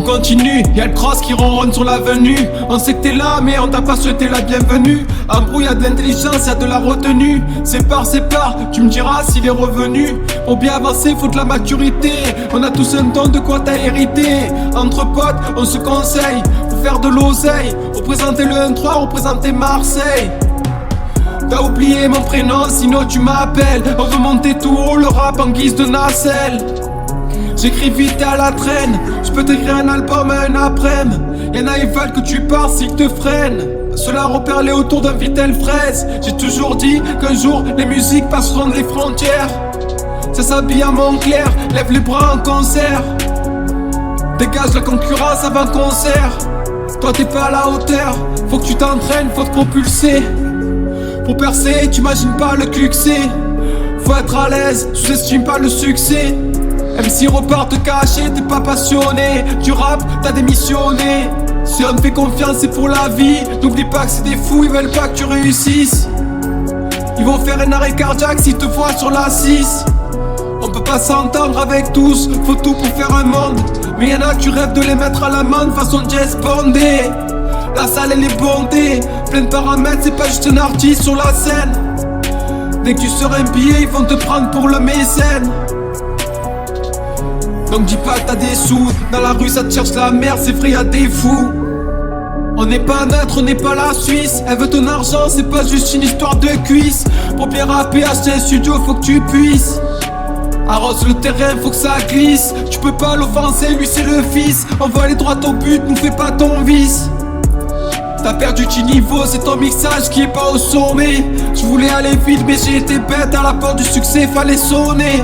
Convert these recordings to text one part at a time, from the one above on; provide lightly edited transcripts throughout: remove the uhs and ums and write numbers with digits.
continue, y'a le cross qui ronronne sur l'avenue. On sait que t'es là mais on t'a pas souhaité la bienvenue. Un bruit, y'a de l'intelligence, y'a de la retenue. Sépare, tu me diras s'il est revenu. Pour bien avancer faut de la maturité. On a tous un don de quoi t'as hérité. Entre potes on se conseille, faut faire de l'oseille. Représenter le 1-3, représenter Marseille. T'as oublié mon prénom, sinon tu m'appelles. On veut monter tout haut, le rap en guise de nacelle. J'écris vite et à la traîne. Je peux t'écrire un album à un après-midi. Y'en a ils veulent que tu pars s'ils te freinent. Cela reperlé autour d'un vitel fraise. J'ai toujours dit qu'un jour les musiques passeront les frontières. Ça s'habille à Montclair, lève les bras en concert. Dégage la concurrence avant concert. Toi t'es pas à la hauteur, faut que tu t'entraînes, faut te propulser. Pour percer, t'imagines pas le succès. Faut être à l'aise, sous-estime pas le succès. MC repart te cacher, t'es pas passionné. Du rap, t'as démissionné. Si on te fait confiance, c'est pour la vie. N'oublie pas que c'est des fous, ils veulent pas que tu réussisses. Ils vont faire un arrêt cardiaque s'ils te voient sur la 6. On peut pas s'entendre avec tous, faut tout pour faire un monde. Mais y'en a tu rêves de les mettre à l'amende façon Jess Bondé. La salle elle est bondée, plein de paramètres, c'est pas juste un artiste sur la scène. Dès que tu seras un billet, ils vont te prendre pour le mécène. Donc dis pas que t'as des sous, dans la rue ça te cherche la merde, c'est vrai y'a des fous. On n'est pas neutre, on n'est pas la Suisse. Elle veut ton argent, c'est pas juste une histoire de cuisse. Pour bien rapper, acheter un studio, faut que tu puisses. Arrose le terrain, faut que ça glisse. Tu peux pas l'offenser, lui c'est le fils. On va aller droit au but, nous fais pas ton vice. T'as perdu du niveau, c'est ton mixage qui est pas au sommet. Je voulais aller vite mais j'ai été bête. À la porte du succès fallait sonner.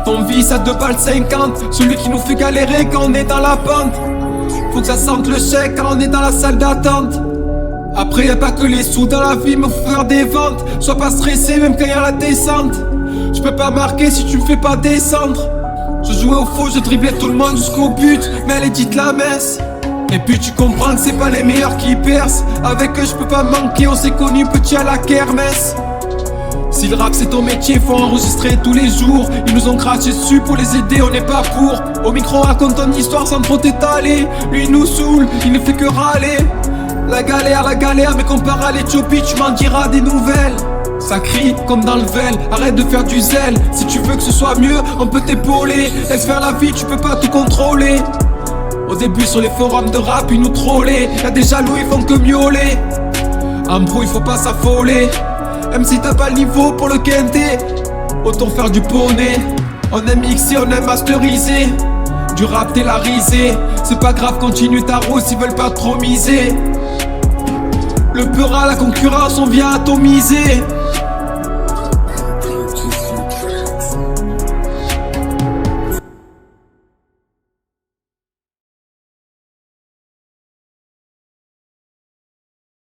Ton vice à 2 balles 50, celui qui nous fait galérer quand on est dans la pente. Faut que ça sente le chèque quand on est dans la salle d'attente. Après y'a pas que les sous dans la vie, mais faut faire des ventes. Sois pas stressé même quand y'a la descente. Je peux pas marquer si tu me fais pas descendre. Je jouais au faux, je driblais tout le monde jusqu'au but. Mais elle est dite la messe. Et puis tu comprends que c'est pas les meilleurs qui percent. Avec eux je peux pas manquer, on s'est connus petit à la kermesse. Si le rap c'est ton métier, faut enregistrer tous les jours. Ils nous ont craché dessus pour les aider, on n'est pas pour. Au micro raconte ton histoire sans trop t'étaler. Lui il nous saoule, il ne fait que râler. La galère, mais comparé à l'Éthiopie tu m'en diras des nouvelles. Ça crie comme dans le Vel, arrête de faire du zèle. Si tu veux que ce soit mieux, on peut t'épauler. Laisse faire la vie, tu peux pas tout contrôler. Au début sur les forums de rap ils nous trollaient. Y'a des jaloux ils font que miauler. En brouille faut pas s'affoler. Même si t'as pas le niveau pour le quintet, autant faire du poney. On aime mixer, on aime masteriser. Du rap t'es la risée. C'est pas grave, continue ta route s'ils veulent pas trop miser. Le peur à la concurrence on vient atomiser.